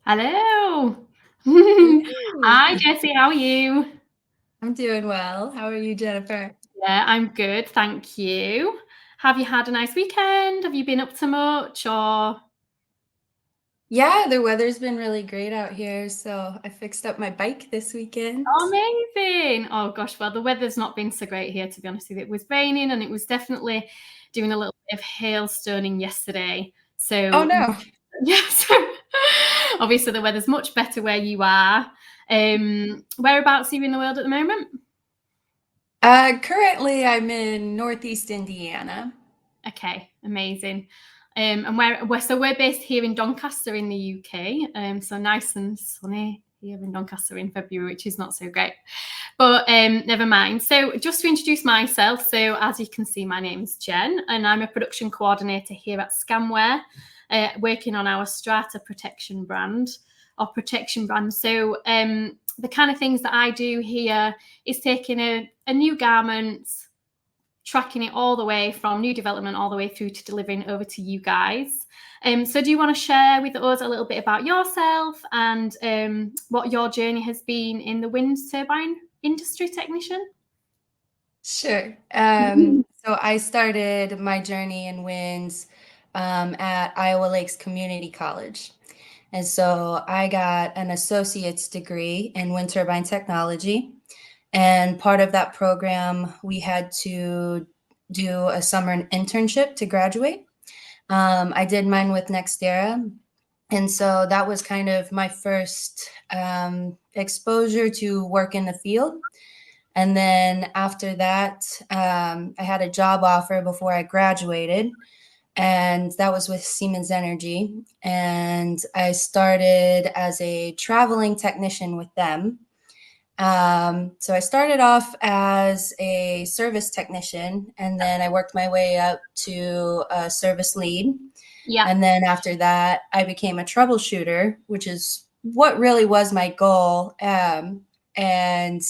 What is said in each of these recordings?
Hello. Hello. Hi, Jessie. How are you? I'm doing well. How are you, Jennifer? Yeah, I'm good. Thank you. Have you had a nice weekend? Have you been up to much or Yeah, the weather's been really great out here, so I fixed up my bike this weekend. amazing? Oh gosh, well, the weather's not been so great here, to be honest with you. It was raining and it was definitely doing a little bit of hailstoning yesterday. Oh So no. yeah, so obviously the weather's much better where you are. Whereabouts are you in the world at the moment? Currently I'm in Northeast Indiana. Okay, amazing. And we're based here in Doncaster in the UK. So nice and sunny here in Doncaster in February, which is not so great. But never mind. So just to introduce myself, so as you can see, my name's Jen, and I'm a production coordinator here at Scamware, working on our Strata protection brand or protection brand. So the kind of things that I do here is taking a new garment, tracking it all the way from new development all the way through to delivering over to you guys. So do you want to share with us a little bit about yourself and what your journey has been in the wind turbine industry technician? Sure. So I started my journey in winds at Iowa Lakes Community College. And so I got an associate's degree in wind turbine technology. And part of that program, we had to do a summer internship to graduate. I did mine with Nextera. And so that was kind of my first exposure to work in the field. And then after that, I had a job offer before I graduated, and that was with Siemens Energy. And I started as a traveling technician with them. So I started off as a service technician, and then I worked my way up to a service lead. Yeah. And then after that, I became a troubleshooter, which is what really was my goal. And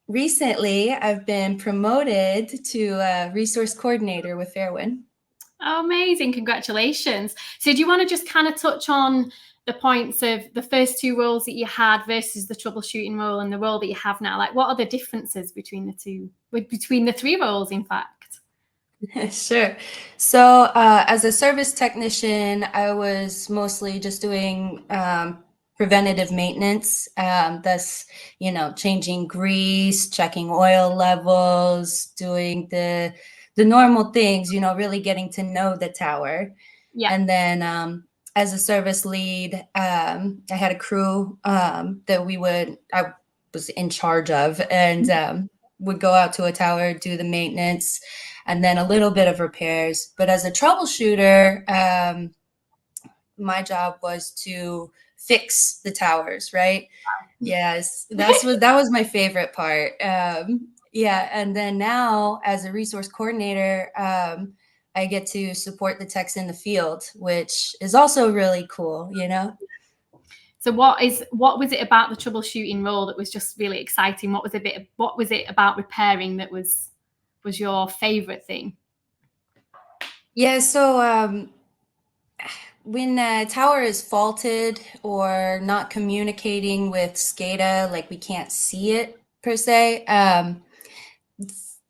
recently, I've been promoted to a resource coordinator with Fairwind. Oh, amazing. Congratulations. So do you want to just kind of touch on the points of the first two roles that you had versus the troubleshooting role and the role that you have now? Like, what are the differences between the two, between the three roles, in fact? Sure. So, as a service technician, I was mostly just doing preventative maintenance. Thus, changing grease, checking oil levels, doing the normal things. Really getting to know the tower. Yeah. And then, as a service lead, I had a crew that I was in charge of, and would go out to a tower, do the maintenance, and then a little bit of repairs. But as a troubleshooter, my job was to fix the towers, right? Yes, that was my favorite part. Yeah, and then now as a resource coordinator, I get to support the techs in the field, which is also really cool. So what was it about the troubleshooting role that was just really exciting? What was it about repairing that was your favorite thing? Yeah, so when a tower is faulted or not communicating with SCADA, like we can't see it per se,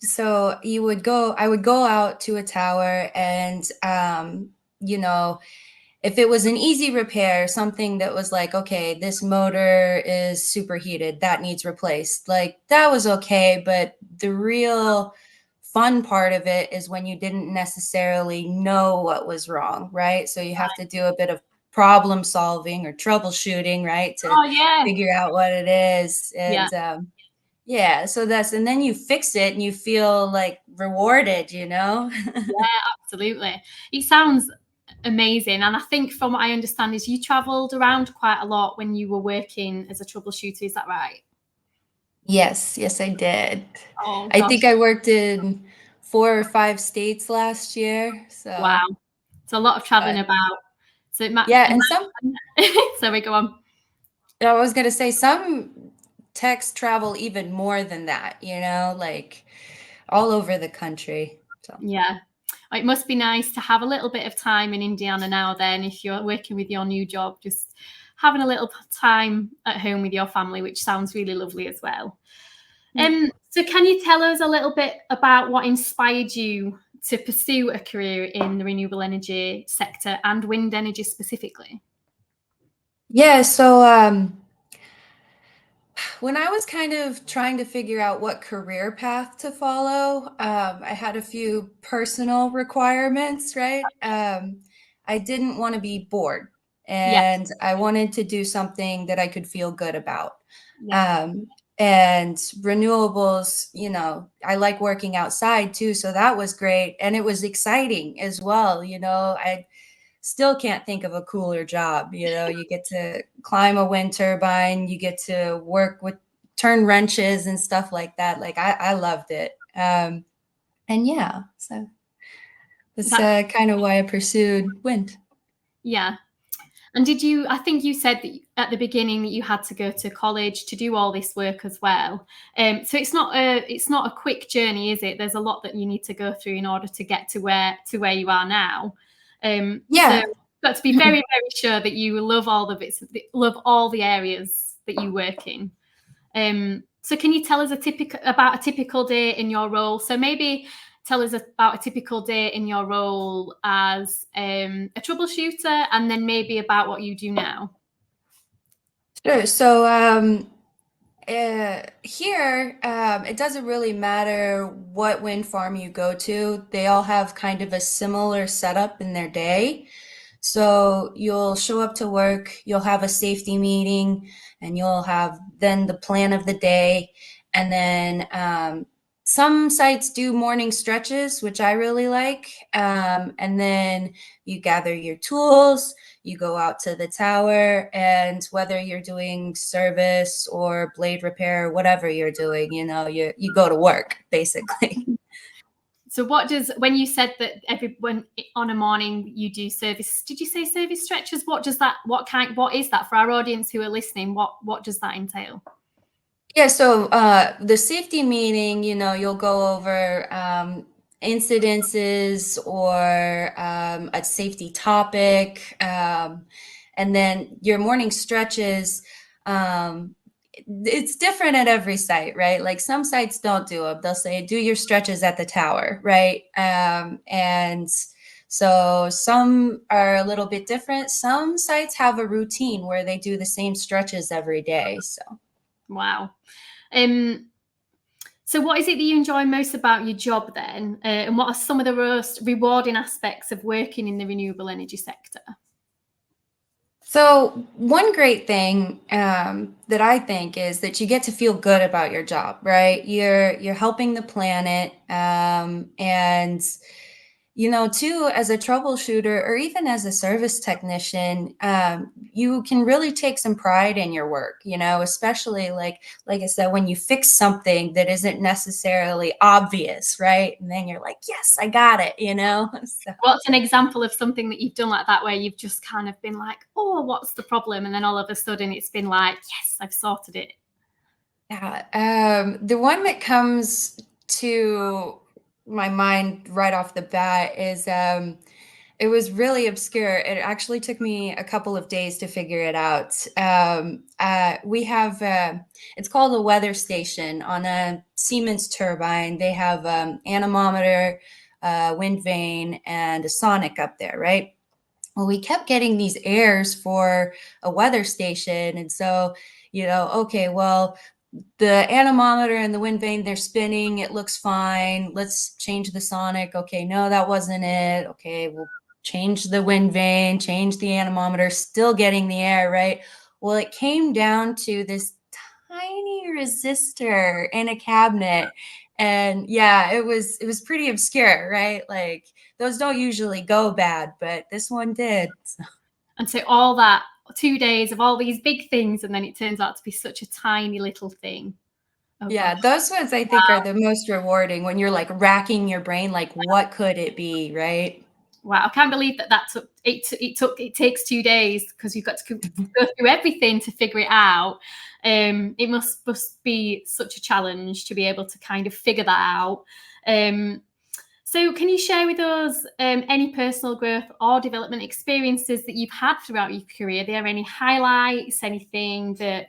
so I would go out to a tower and, you know, if it was an easy repair, something that was like, okay, this motor is superheated, that needs replaced, like that was okay. But the real fun part of it is when you didn't necessarily know what was wrong, right? So you have to do a bit of problem solving or troubleshooting, right, to Oh yeah. figure out what it is. Yeah. And yeah, so and then you fix it and you feel like rewarded. Yeah, absolutely. It sounds amazing. And I think from what I understand is you traveled around quite a lot when you were working as a troubleshooter. Is that right? Yes, I did. Oh I gosh. think I worked in 4 or 5 states last year. Wow. So, It's a lot of traveling but about. So yeah, and some, so we go on. I was gonna say some techs travel even more than that, like all over the country. So, Yeah. it must be nice to have a little bit of time in Indiana now then, if you're working with your new job, just having a little time at home with your family, which sounds really lovely as well. So can you tell us a little bit about what inspired you to pursue a career in the renewable energy sector and wind energy specifically? Yeah, so when I was kind of trying to figure out what career path to follow, I had a few personal requirements, right? I didn't want to be bored, Yeah, and I wanted to do something that I could feel good about. yeah, Um, and renewables, I like working outside too, so that was great. And it was exciting as well. I still can't think of a cooler job. You get to climb a wind turbine, you get to work with turn wrenches and stuff like that. Like I loved it. And yeah, so that's that, kind of why I pursued wind. yeah. And I think you said that at the beginning that you had to go to college to do all this work as well. So it's not a quick journey, is it? There's a lot that you need to go through in order to get to where you are now. So Yeah. you've got to be very, very sure that you love all the bits, love all the areas that you work in. So can you tell us about a typical day in your role? So maybe tell us about a typical day in your role as a troubleshooter, and then maybe about what you do now. Sure. So here, it doesn't really matter what wind farm you go to. They all have kind of a similar setup in their day. So you'll show up to work, you'll have a safety meeting, and you'll have then the plan of the day. And then some sites do morning stretches, which I really like. And then you gather your tools, you go out to the tower, and whether you're doing service or blade repair, whatever you're doing, you go to work basically. So when you said that when on a morning you do service, did you say service stretches? What is that for our audience who are listening? What does that entail? Yeah, so the safety meeting, you'll go over incidences or a safety topic. And then your morning stretches, it's different at every site, right? Like some sites don't do them. They'll say, do your stretches at the tower, right? And so some are a little bit different. Some sites have a routine where they do the same stretches every day. So. Wow. So what is it that you enjoy most about your job then? And what are some of the most rewarding aspects of working in the renewable energy sector? So one great thing that I think is that you get to feel good about your job, right? You're helping the planet, and too, as a troubleshooter or even as a service technician, you can really take some pride in your work. Especially like I said, when you fix something that isn't necessarily obvious, right? And then you're like, yes, I got it. So. What's an example of something that you've done like that, where you've just kind of been like, oh, what's the problem? And then all of a sudden it's been like, yes, I've sorted it. Yeah. The one that comes to my mind right off the bat is it was really obscure. It actually took me a couple of days to figure it out. We have, it's called a weather station on a Siemens turbine. They have anemometer, wind vane, and a sonic up there, right? Well, we kept getting these errors for a weather station. And so, okay, well, the anemometer and the wind vane, they're spinning. It looks fine. Let's change the sonic. Okay, no, that wasn't it. Okay, we'll change the wind vane, change the anemometer, still getting the error, right? Well, it came down to this tiny resistor in a cabinet. And yeah, it was pretty obscure, right? Like those don't usually go bad, but this one did. And so all that 2 days of all these big things, and then it turns out to be such a tiny little thing. Oh, Yeah, gosh. those ones I think are the most rewarding when you're like racking your brain, like what could it be, right? Wow, I can't believe that took it takes 2 days, because you've got to go through everything to figure it out. It must be such a challenge to be able to kind of figure that out. So can you share with us any personal growth or development experiences that you've had throughout your career? Are there any highlights, anything that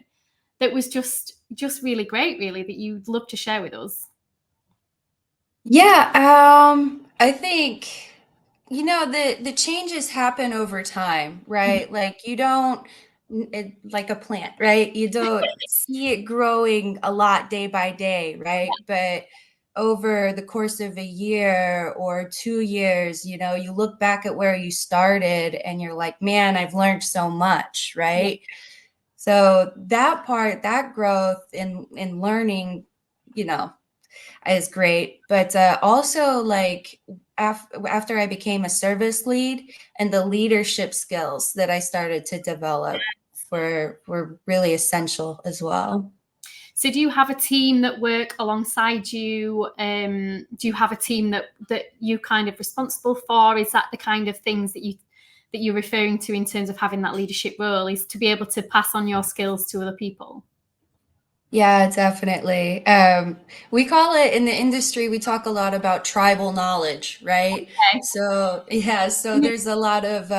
was just really great, really, that you'd love to share with us? Yeah, I think the changes happen over time, right? Like you don't like a plant, right? You don't see it growing a lot day by day, right? But over the course of a year or 2 years, you look back at where you started and you're like, man, I've learned so much, Yeah. right? So that part, that growth in learning, you know, is great. But also, like after I became a service lead, and the leadership skills that I started to develop were really essential as well. So do you have a team that work alongside you? Do you have a team that you kind of responsible for? Is that the kind of things that you're referring to in terms of having that leadership role, is to be able to pass on your skills to other people? Yeah, definitely. We call it in the industry, we talk a lot about tribal knowledge, right? Okay. So, yeah, so Mhm. there's a lot of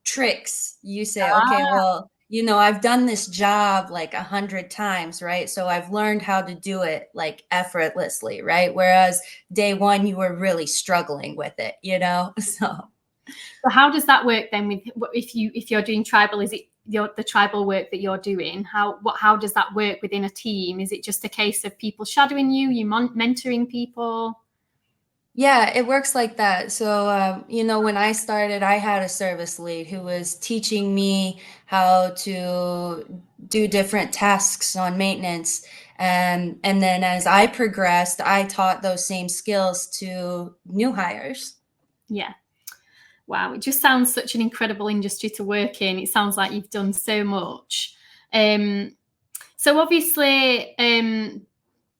tricks. You say, okay, Ah, well, I've done this job like 100 times, right? So I've learned how to do it like effortlessly, right? Whereas day one, you were really struggling with it. So. so how does that work then with if you're doing tribal? Is it the tribal work that you're doing? How does that work within a team? Is it just a case of people shadowing you, mentoring people? Yeah, it works like that. So, when I started, I had a service lead who was teaching me how to do different tasks on maintenance. And then as I progressed, I taught those same skills to new hires. Yeah. Wow, it just sounds such an incredible industry to work in. It sounds like you've done so much. Um, so obviously,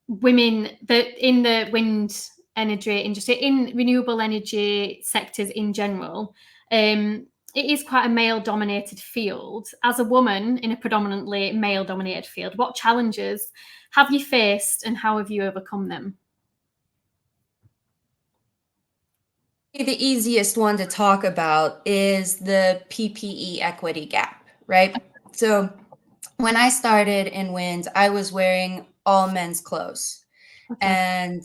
women that in the wind energy industry, in renewable energy sectors in general, it is quite a male-dominated field. As a woman in a predominantly male-dominated field, what challenges have you faced, and how have you overcome them? The easiest one to talk about is the PPE equity gap, right? So, when I started in wind, I was wearing all men's clothes. Okay. And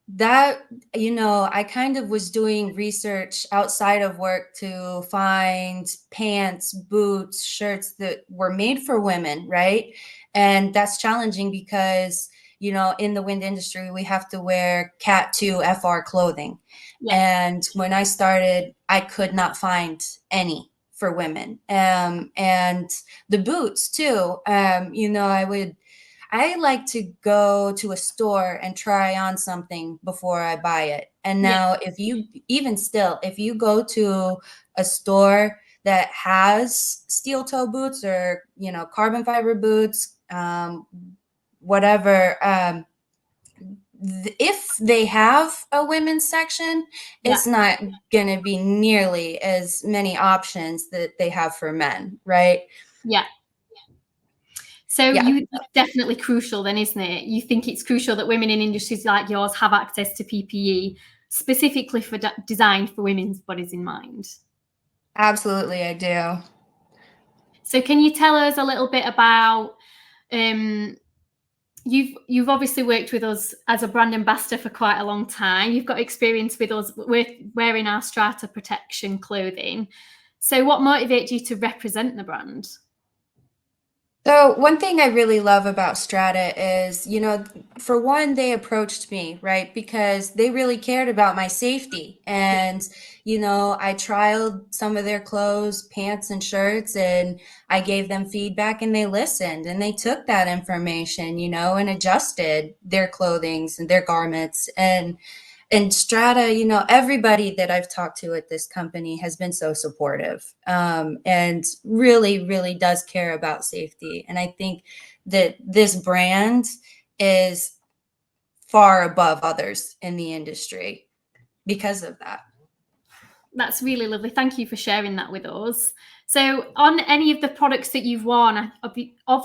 that, I kind of was doing research outside of work to find pants, boots, shirts that were made for women, right? And that's challenging because, in the wind industry, we have to wear Cat 2 FR clothing. Yeah. And when I started, I could not find any for women. And the boots too. I like to go to a store and try on something before I buy it. And Yeah. now, if you go to a store that has steel toe boots or, carbon fiber boots, whatever, if they have a women's section, Yeah. it's not going to be nearly as many options that they have for men, right? Yeah. So Yeah. that's definitely crucial then, isn't it? You think it's crucial that women in industries like yours have access to PPE specifically designed for women's bodies in mind. Absolutely, I do. So can you tell us a little bit about you've obviously worked with us as a brand ambassador for quite a long time. You've got experience with us with wearing our strata protection clothing. So what motivated you to represent the brand? So one thing I really love about Strata is, for one, they approached me, right? Because they really cared about my safety. And, I trialed some of their clothes, pants and shirts, and I gave them feedback and they listened and they took that information, and adjusted their clothings and their garments. And Strata, everybody that I've talked to at this company has been so supportive, and really, really does care about safety. And I think that this brand is far above others in the industry because of that. That's really lovely. Thank you for sharing that with us. So, on any of the products that you've worn,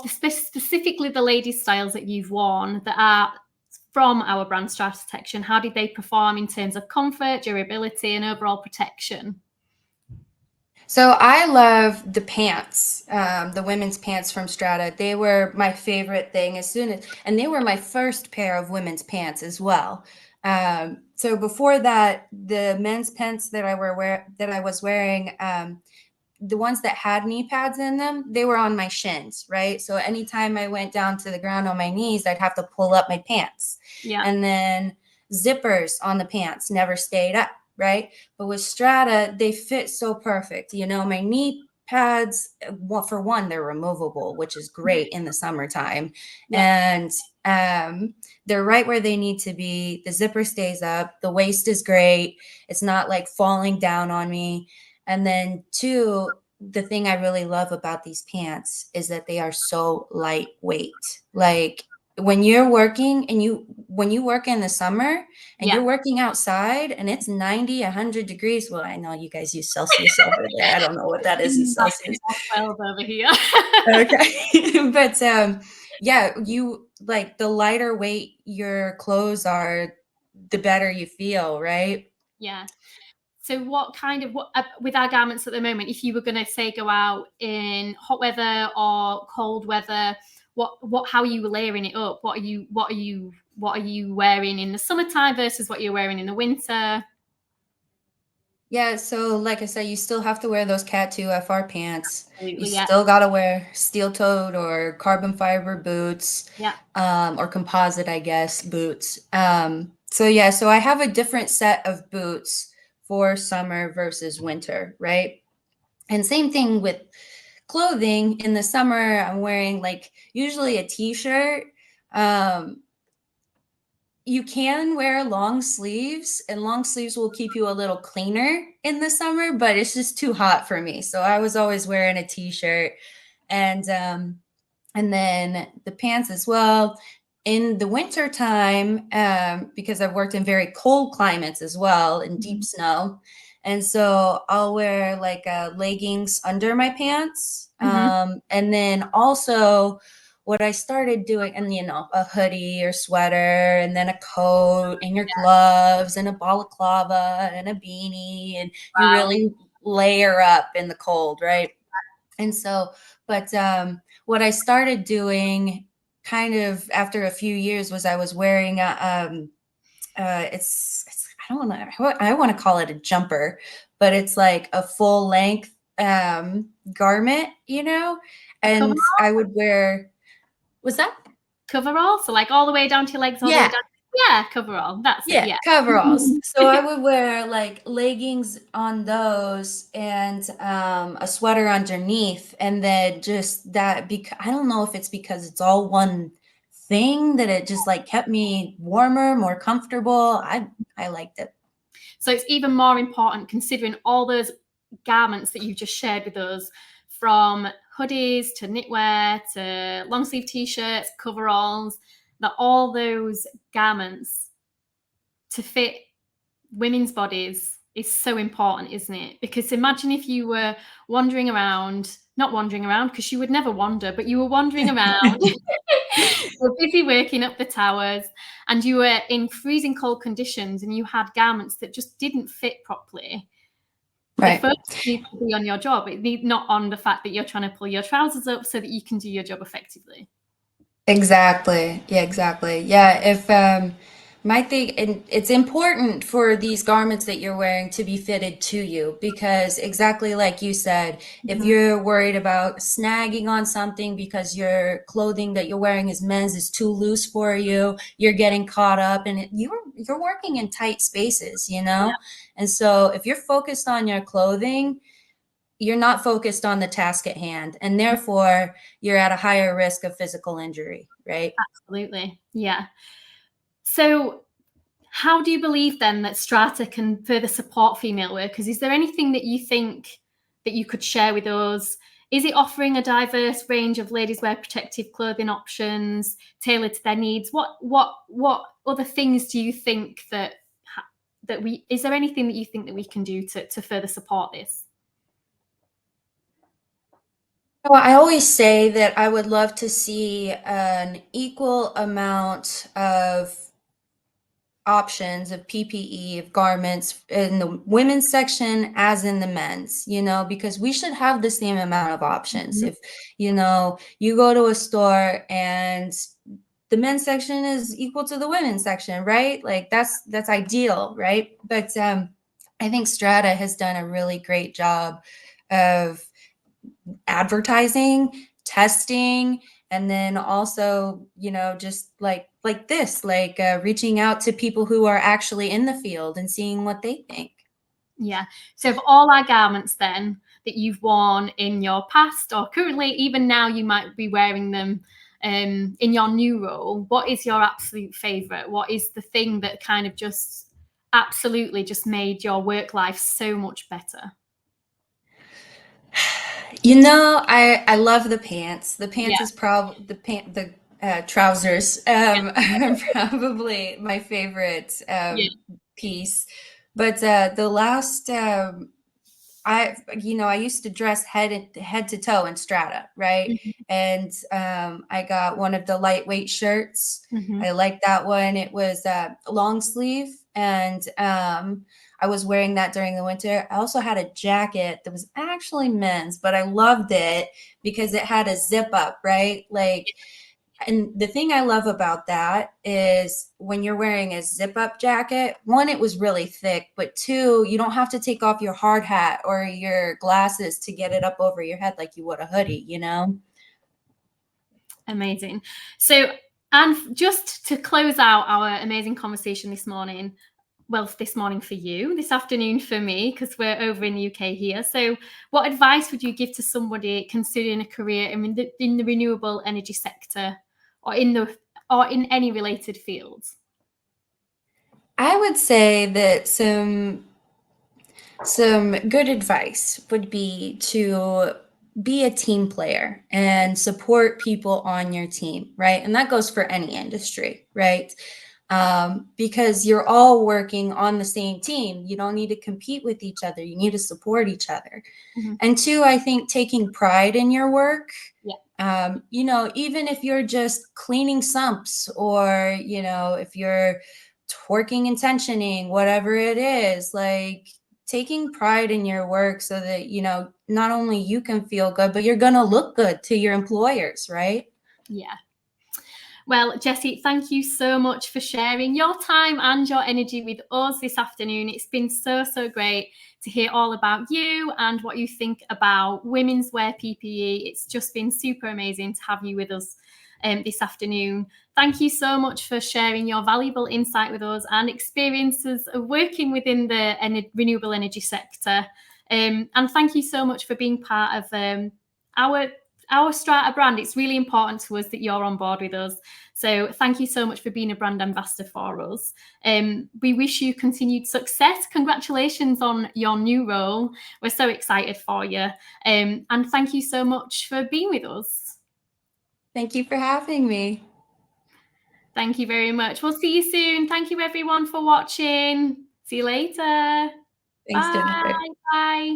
specifically the ladies' styles that you've worn that are from our brand Strata Protection? How did they perform in terms of comfort, durability, and overall protection? So I love the pants, the women's pants from Strata. They were my favorite thing and they were my first pair of women's pants as well. So before that, the men's pants that I was wearing, the ones that had knee pads in them, they were on my shins, right? So anytime I went down to the ground on my knees, I'd have to pull up my pants. Yeah. And then zippers on the pants never stayed up, right? But with Strata, they fit so perfect. You know, my knee pads, well, for one, they're removable, which is great in the summertime. Yeah. And they're right where they need to be. The zipper stays up. The waist is great. It's not like falling down on me. And then two, the thing I really love about these pants is that they are so lightweight. Like when you're working and when you work in the summer and Yeah. you're working outside and it's 90, 100 degrees. Well, I know you guys use Celsius over there. I don't know what that is in Celsius. 12 over here. Okay. But yeah, you like the lighter weight your clothes are, the better you feel, right? Yeah. So what kind of with our garments at the moment, if you were going to say go out in hot weather or cold weather, how are you layering it up? What are you wearing in the summertime versus what you're wearing in the winter? Yeah, so like I said, you still have to wear those Cat 2 FR pants. You Absolutely, yeah. still got to wear steel-toed or carbon fiber boots, Yeah. Or composite, I guess, boots. So yeah, so I have a different set of boots for summer versus winter, right? And same thing with clothing. In the summer, I'm wearing like usually a t-shirt. You can wear long sleeves, and long sleeves will keep you a little cleaner in the summer, but it's just too hot for me. So I was always wearing a t-shirt, and then the pants as well. In the winter time, because I've worked in very cold climates as well, in deep snow, and so I'll wear like leggings under my pants, and then also what I started doing, and a hoodie or sweater, and then a coat, and your gloves, and a balaclava, and a beanie, and you Wow. really layer up in the cold, right? And so, but what I started doing kind of after a few years was I was wearing it's I don't know, I want to call it a jumper, but it's like a full length garment, and I would wear. Was that? Coverall, so like all the way down to your legs, all the way Yeah. down. Yeah, coverall. That's it. Yeah, Yeah. coveralls. So I would wear like leggings on those and a sweater underneath, and then just that. Because I don't know if it's because it's all one thing that it just like kept me warmer, more comfortable. I liked it. So it's even more important considering all those garments that you just shared with us, from hoodies to knitwear to long sleeve t-shirts, coveralls, that all those garments to fit women's bodies is so important, isn't it? Because imagine if you were not wandering around because you would never wander, but you were wandering around. You're busy working up the towers and you were in freezing cold conditions and you had garments that just didn't fit properly. Right. The focus needs to be on your job. It needs not on the fact that you're trying to pull your trousers up so that you can do your job effectively. Exactly. Yeah, exactly. Yeah, if my thing, and it's important for these garments that you're wearing to be fitted to you, because exactly like you said, if you're worried about snagging on something because your clothing that you're wearing is men's is too loose for you, you're getting caught up, and you're working in tight spaces, And so if you're focused on your clothing, you're not focused on the task at hand, and therefore you're at a higher risk of physical injury, right? Absolutely. Yeah. So how do you believe then that Strata can further support female workers? Is there anything that you think that you could share with us? Is it offering a diverse range of ladies wear protective clothing options tailored to their needs? What other things do you think is there anything that you think that we can do to further support this? Well, I always say that I would love to see an equal amount of options of PPE, of garments in the women's section as in the men's, because we should have the same amount of options. Mhm. If, you go to a store and the men's section is equal to the women's section, right? Like that's ideal, right? But I think Strata has done a really great job of advertising, testing, and then also, just like this, like reaching out to people who are actually in the field and seeing what they think. Yeah. So of all our garments then that you've worn in your past or currently, even now you might be wearing them in your new role, what is your absolute favorite? What is the thing that kind of just absolutely just made your work life so much better? I love the pants. The pants Yeah. is probably the trousers are probably my favorite Yeah. piece. But the last I used to dress head to toe in Strata, right? Mhm. And I got one of the lightweight shirts. Mhm. I liked that one. It was long sleeve, and I was wearing that during the winter. I also had a jacket that was actually men's, but I loved it because it had a zip up, right? Like, and the thing I love about that is when you're wearing a zip up jacket, one, it was really thick, but two, you don't have to take off your hard hat or your glasses to get it up over your head like you would a hoodie. Amazing. So, and just to close out our amazing conversation this morning, well, this morning for you, this afternoon for me, because we're over in the UK here. So, what advice would you give to somebody considering a career in the renewable energy sector, or in any related fields? I would say that some good advice would be to be a team player and support people on your team, right? And that goes for any industry, right? Because you're all working on the same team. You don't need to compete with each other. You need to support each other. Mm-hmm. And two, I think taking pride in your work. Yeah. Even if you're just cleaning sumps or, if you're twerking and tensioning, whatever it is, like taking pride in your work so that, not only you can feel good, but you're going to look good to your employers, right? Yeah. Well, Jessie, thank you so much for sharing your time and your energy with us this afternoon. It's been so, so great to hear all about you and what you think about women's wear PPE. It's just been super amazing to have you with us this afternoon. Thank you so much for sharing your valuable insight with us and experiences of working within the renewable energy sector. And thank you so much for being part of our Strata brand. It's really important to us that you're on board with us. So thank you so much for being a brand ambassador for us. We wish you continued success. Congratulations on your new role. We're so excited for you. And thank you so much for being with us. Thank you for having me. Thank you very much. We'll see you soon. Thank you everyone for watching. See you later. Thanks, Bye. Jennifer. Bye.